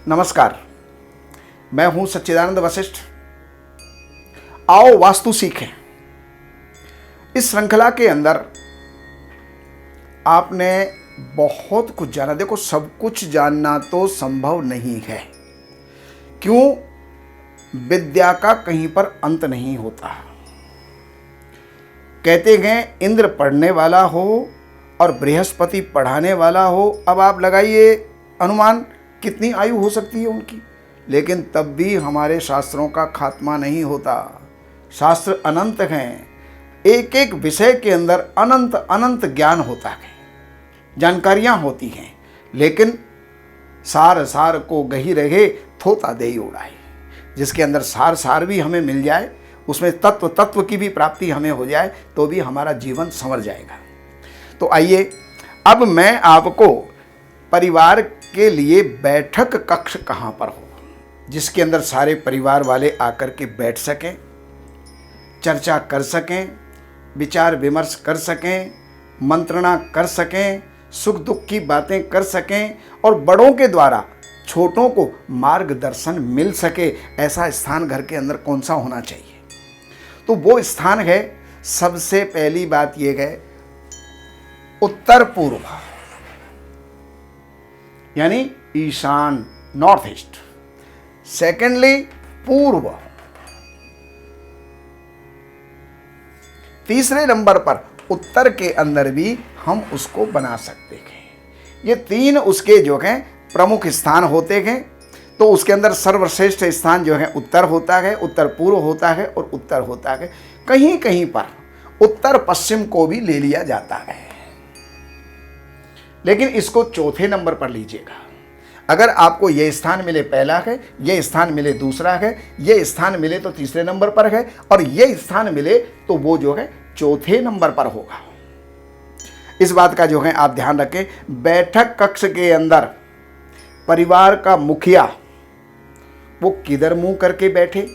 नमस्कार, मैं हूं सच्चिदानंद वशिष्ठ। आओ वास्तु सीखें। इस श्रृंखला के अंदर आपने बहुत कुछ जाना। देखो, सब कुछ जानना तो संभव नहीं है। क्यों? विद्या का कहीं पर अंत नहीं होता। कहते हैं इंद्र पढ़ने वाला हो और बृहस्पति पढ़ाने वाला हो। अब आप लगाइए अनुमान कितनी आयु हो सकती है उनकी, लेकिन तब भी हमारे शास्त्रों का खात्मा नहीं होता। शास्त्र अनंत हैं, एक एक विषय के अंदर अनंत अनंत ज्ञान होता है, जानकारियां होती हैं, लेकिन सार सार को गही रहे थोता दे उड़ाए। जिसके अंदर सार सार भी हमें मिल जाए, उसमें तत्व तत्व की भी प्राप्ति हमें हो जाए, तो भी हमारा जीवन संवर जाएगा। तो आइए, अब मैं आपको परिवार के लिए बैठक कक्ष कहाँ पर हो, जिसके अंदर सारे परिवार वाले आकर के बैठ सकें, चर्चा कर सकें, विचार विमर्श कर सकें, मंत्रणा कर सकें, सुख दुख की बातें कर सकें और बड़ों के द्वारा छोटों को मार्गदर्शन मिल सके। ऐसा स्थान घर के अंदर कौन सा होना चाहिए? तो वो स्थान है, सबसे पहली बात यह है, उत्तर पूर्व, यानी ईशान, नॉर्थ ईस्ट। सेकेंडली पूर्व। तीसरे नंबर पर उत्तर के अंदर भी हम उसको बना सकते हैं। ये तीन उसके जो हैं प्रमुख स्थान होते हैं। तो उसके अंदर सर्वश्रेष्ठ स्थान जो है उत्तर होता है, उत्तर पूर्व होता है और उत्तर होता है। कहीं कहीं पर उत्तर पश्चिम को भी ले लिया जाता है, लेकिन इसको चौथे नंबर पर लीजिएगा। अगर आपको यह स्थान मिले पहला है, यह स्थान मिले दूसरा है, यह स्थान मिले तो तीसरे नंबर पर है, और यह स्थान मिले तो वो जो है चौथे नंबर पर होगा। इस बात का जो है आप ध्यान रखें। बैठक कक्ष के अंदर परिवार का मुखिया वो किधर मुंह करके बैठे,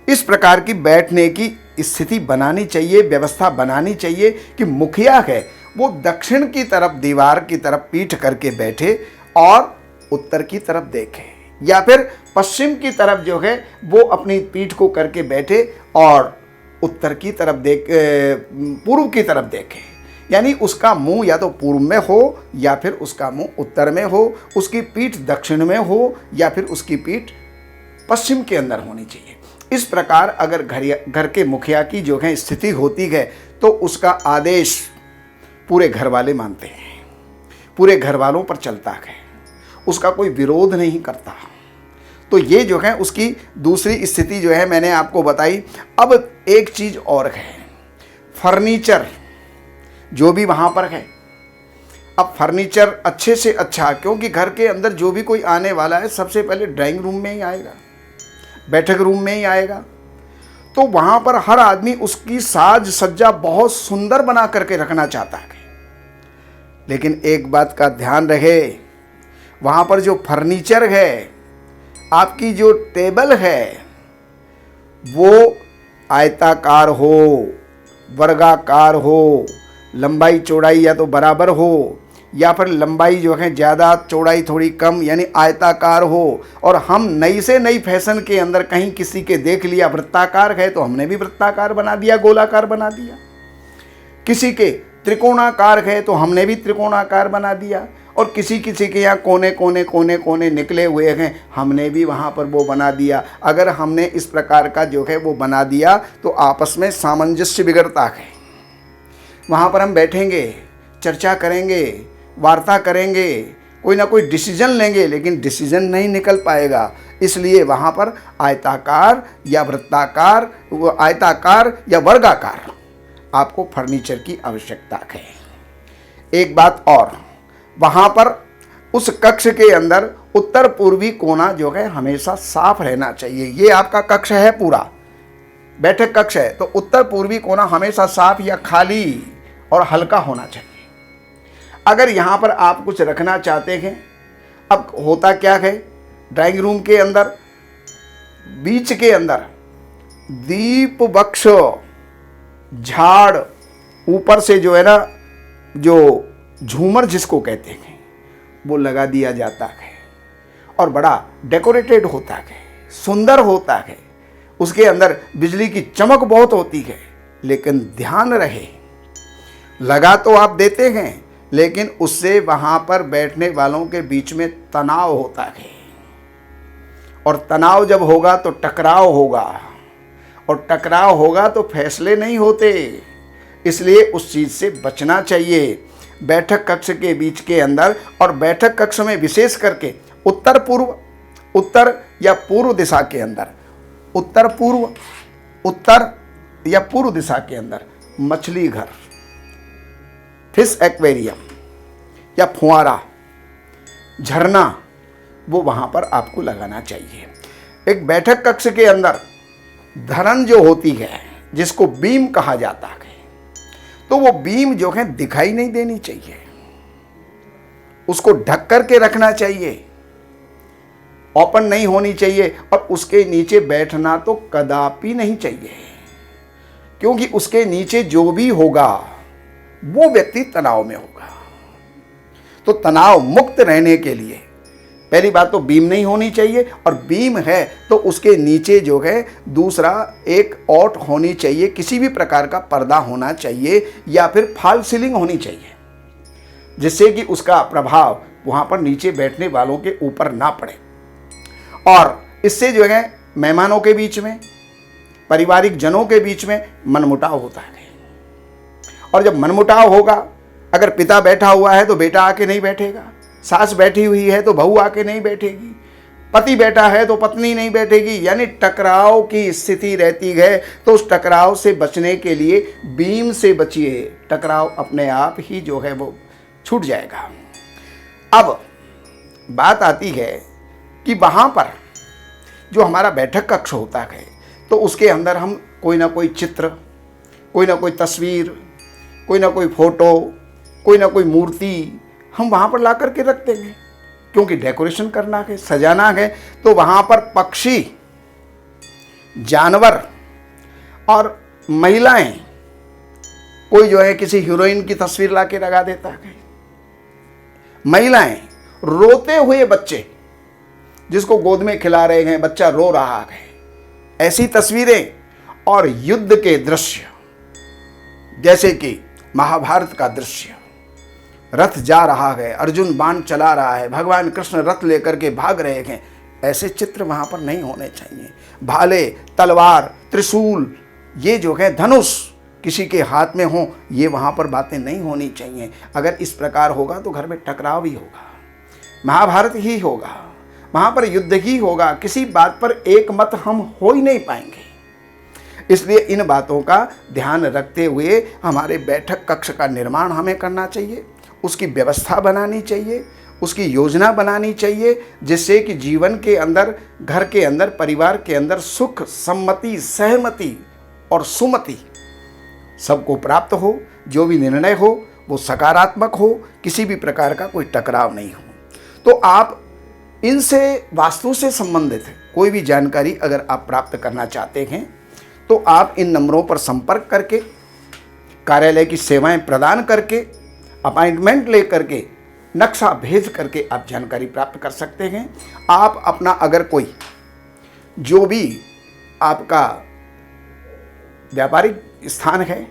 इस प्रकार की बैठने की स्थिति बनानी चाहिए, व्यवस्था बनानी चाहिए कि मुखिया है वो दक्षिण की तरफ, दीवार की तरफ पीठ करके बैठे और उत्तर की तरफ देखे, या फिर पश्चिम की तरफ जो है वो अपनी पीठ को करके बैठे और उत्तर की तरफ पूर्व की तरफ देखे। यानी उसका मुंह या तो पूर्व में हो या फिर उसका मुंह उत्तर में हो, उसकी पीठ दक्षिण में हो या फिर उसकी पीठ पश्चिम के अंदर होनी चाहिए। इस प्रकार अगर घर के मुखिया की जो है स्थिति होती है तो उसका आदेश पूरे घर वाले मानते हैं, पूरे घर वालों पर चलता है, उसका कोई विरोध नहीं करता। तो ये जो है उसकी दूसरी स्थिति जो है मैंने आपको बताई। अब एक चीज और है, फर्नीचर जो भी वहां पर है। अब फर्नीचर अच्छे से अच्छा, क्योंकि घर के अंदर जो भी कोई आने वाला है सबसे पहले ड्राइंग रूम में ही आएगा, बैठक रूम में ही आएगा। तो वहां पर हर आदमी उसकी साज सज्जा बहुत सुंदर बना करके रखना चाहता है, लेकिन एक बात का ध्यान रहे, वहां पर जो फर्नीचर है, आपकी जो टेबल है, वो आयताकार हो, वर्गाकार हो, लंबाई चौड़ाई या तो बराबर हो या फिर लंबाई जो है ज़्यादा, चौड़ाई थोड़ी कम, यानी आयताकार हो। और हम नई से नई फैशन के अंदर कहीं किसी के देख लिया वृत्ताकार है तो हमने भी वृत्ताकार बना दिया, गोलाकार बना दिया। किसी के त्रिकोणाकार है तो हमने भी त्रिकोणाकार बना दिया, और किसी किसी के यहाँ कोने कोने कोने कोने निकले हुए हैं, हमने भी वहाँ पर वो बना दिया। अगर हमने इस प्रकार का जो है वो बना दिया तो आपस में सामंजस्य बिगड़ता है। वहाँ पर हम बैठेंगे, चर्चा करेंगे, वार्ता करेंगे, कोई ना कोई डिसीजन लेंगे, लेकिन डिसीजन नहीं निकल पाएगा। इसलिए वहाँ पर आयताकार या वृत्ताकार, आयताकार या वर्गाकार आपको फर्नीचर की आवश्यकता है। एक बात और, वहाँ पर उस कक्ष के अंदर उत्तर पूर्वी कोना जो है हमेशा साफ रहना चाहिए। ये आपका कक्ष है, पूरा बैठक कक्ष है, तो उत्तर पूर्वी कोना हमेशा साफ या खाली और हल्का होना चाहिए। अगर यहाँ पर आप कुछ रखना चाहते हैं, अब होता क्या है, ड्राइंग रूम के अंदर बीच के अंदर दीप वृक्ष, झाड़, ऊपर से जो है ना, जो झूमर जिसको कहते हैं, वो लगा दिया जाता है। और बड़ा डेकोरेटेड होता है, सुंदर होता है, उसके अंदर बिजली की चमक बहुत होती है, लेकिन ध्यान रहे, लगा तो आप देते हैं लेकिन उससे वहां पर बैठने वालों के बीच में तनाव होता है, और तनाव जब होगा तो टकराव होगा, और टकराव होगा तो फैसले नहीं होते। इसलिए उस चीज से बचना चाहिए। बैठक कक्ष के बीच के अंदर और बैठक कक्ष में विशेष करके उत्तर या पूर्व दिशा के अंदर, उत्तर या पूर्व दिशा के अंदर मछली घर, फिश एक्वेरियम या फुआरा, झरना, वो वहां पर आपको लगाना चाहिए। एक बैठक कक्ष के अंदर धरन जो होती है, जिसको बीम कहा जाता है, तो वो बीम जो है दिखाई नहीं देनी चाहिए, उसको ढक करके रखना चाहिए, ओपन नहीं होनी चाहिए, और उसके नीचे बैठना तो कदापि नहीं चाहिए, क्योंकि उसके नीचे जो भी होगा वो व्यक्ति तनाव में होगा। तो तनाव मुक्त रहने के लिए पहली बात तो बीम नहीं होनी चाहिए, और बीम है तो उसके नीचे जो है दूसरा एक औट होनी चाहिए, किसी भी प्रकार का पर्दा होना चाहिए या फिर फॉल सीलिंग होनी चाहिए, जिससे कि उसका प्रभाव वहां पर नीचे बैठने वालों के ऊपर ना पड़े। और इससे जो है मेहमानों के बीच में, पारिवारिक जनों के बीच में मनमुटाव होता है, और जब मनमुटाव होगा, अगर पिता बैठा हुआ है तो बेटा आके नहीं बैठेगा, सास बैठी हुई है तो बहू आके नहीं बैठेगी, पति बैठा है तो पत्नी नहीं बैठेगी, यानी टकराव की स्थिति रहती है। तो उस टकराव से बचने के लिए बीम से बचिए, टकराव अपने आप ही जो है वो छूट जाएगा। अब बात आती है कि वहाँ पर जो हमारा बैठक कक्ष होता है, तो उसके अंदर हम कोई ना कोई चित्र, कोई ना कोई तस्वीर, कोई ना कोई फोटो, कोई ना कोई मूर्ति हम वहाँ पर ला करके रख देंगे, क्योंकि डेकोरेशन करना है, सजाना है। तो वहाँ पर पक्षी, जानवर और महिलाएं, कोई जो है किसी हीरोइन की तस्वीर ला के लगा देता है, महिलाएं, रोते हुए बच्चे जिसको गोद में खिला रहे हैं, बच्चा रो रहा है, ऐसी तस्वीरें, और युद्ध के दृश्य, जैसे कि महाभारत का दृश्य, रथ जा रहा है, अर्जुन बाण चला रहा है, भगवान कृष्ण रथ लेकर के भाग रहे हैं, ऐसे चित्र वहां पर नहीं होने चाहिए। भाले, तलवार, त्रिशूल, ये जो है धनुष किसी के हाथ में हो, ये वहां पर बातें नहीं होनी चाहिए। अगर इस प्रकार होगा तो घर में टकराव ही होगा, महाभारत ही होगा, वहां पर युद्ध ही होगा, किसी बात पर एक मत हम हो ही नहीं पाएंगे। इसलिए इन बातों का ध्यान रखते हुए हमारे बैठक कक्ष का निर्माण हमें करना चाहिए, उसकी व्यवस्था बनानी चाहिए, उसकी योजना बनानी चाहिए, जिससे कि जीवन के अंदर, घर के अंदर, परिवार के अंदर सुख, सम्मति, सहमति और सुमति सबको प्राप्त हो। जो भी निर्णय हो वो सकारात्मक हो, किसी भी प्रकार का कोई टकराव नहीं हो। तो आप इनसे, वास्तु से संबंधित कोई भी जानकारी अगर आप प्राप्त करना चाहते हैं तो आप इन नंबरों पर संपर्क करके, कार्यालय की सेवाएं प्रदान करके, अपॉइंटमेंट लेकर के, नक्शा भेज करके आप जानकारी प्राप्त कर सकते हैं। आप अपना अगर कोई जो भी आपका व्यापारिक स्थान है,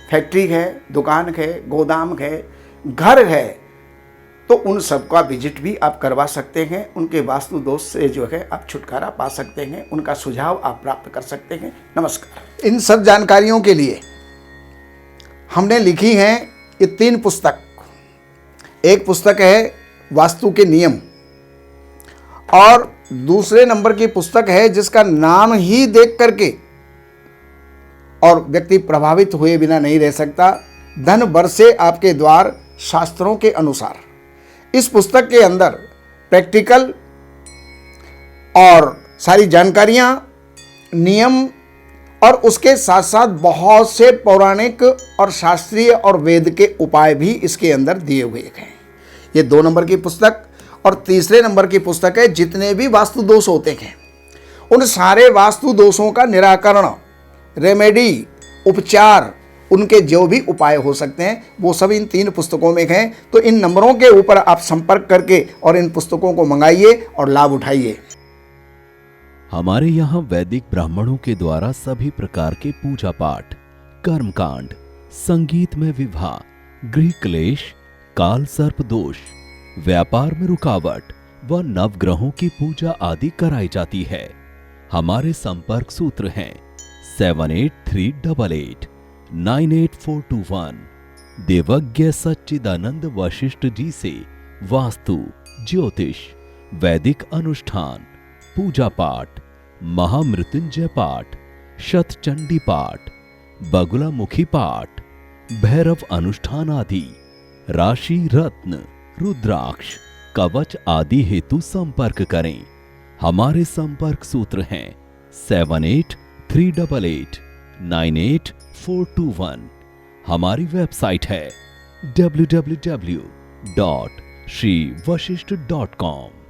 फैक्ट्री है, दुकान है, गोदाम है, घर है, तो उन सबका विजिट भी आप करवा सकते हैं। उनके वास्तु दोष से जो है आप छुटकारा पा सकते हैं, उनका सुझाव आप प्राप्त कर सकते हैं। नमस्कार। इन सब जानकारियों के लिए हमने लिखी हैं ये 3 पुस्तक। एक पुस्तक है वास्तु के नियम, और दूसरे नंबर की पुस्तक है जिसका नाम ही देख करके और व्यक्ति प्रभावित हुए बिना नहीं रह सकता, धन बरसे आपके द्वार शास्त्रों के अनुसार। इस पुस्तक के अंदर प्रैक्टिकल और सारी जानकारियां, नियम, और उसके साथ साथ बहुत से पौराणिक और शास्त्रीय और वेद के उपाय भी इसके अंदर दिए हुए हैं। ये 2 नंबर की पुस्तक। और तीसरे नंबर की पुस्तक है जितने भी वास्तु दोष होते हैं उन सारे वास्तु दोषों का निराकरण, रेमेडी, उपचार उनके जो भी उपाय हो सकते हैं वो सब इन 3 पुस्तकों में हैं। तो इन नंबरों के ऊपर आप संपर्क करके और इन पुस्तकों को मंगाइए और लाभ उठाइए। हमारे यहाँ वैदिक ब्राह्मणों के द्वारा सभी प्रकार के पूजा पाठ, कर्मकांड, संगीत में विवाह, गृह क्लेश, काल सर्प दोष, व्यापार में रुकावट व नवग्रहों की पूजा आदि कराई जाती है। हमारे संपर्क सूत्र हैं 7838898421। देवज्ञ सच्चिदानंद वशिष्ठ जी से वास्तु, ज्योतिष, वैदिक अनुष्ठान, पूजा पाठ, महामृत्युंजय पाठ, शतचंडी पाठ, बगुलामुखी पाठ, भैरव अनुष्ठान आदि, राशि रत्न, रुद्राक्ष, कवच आदि हेतु संपर्क करें। हमारे संपर्क सूत्र हैं 7838898421। हमारी वेबसाइट है www.shrivashishth.com।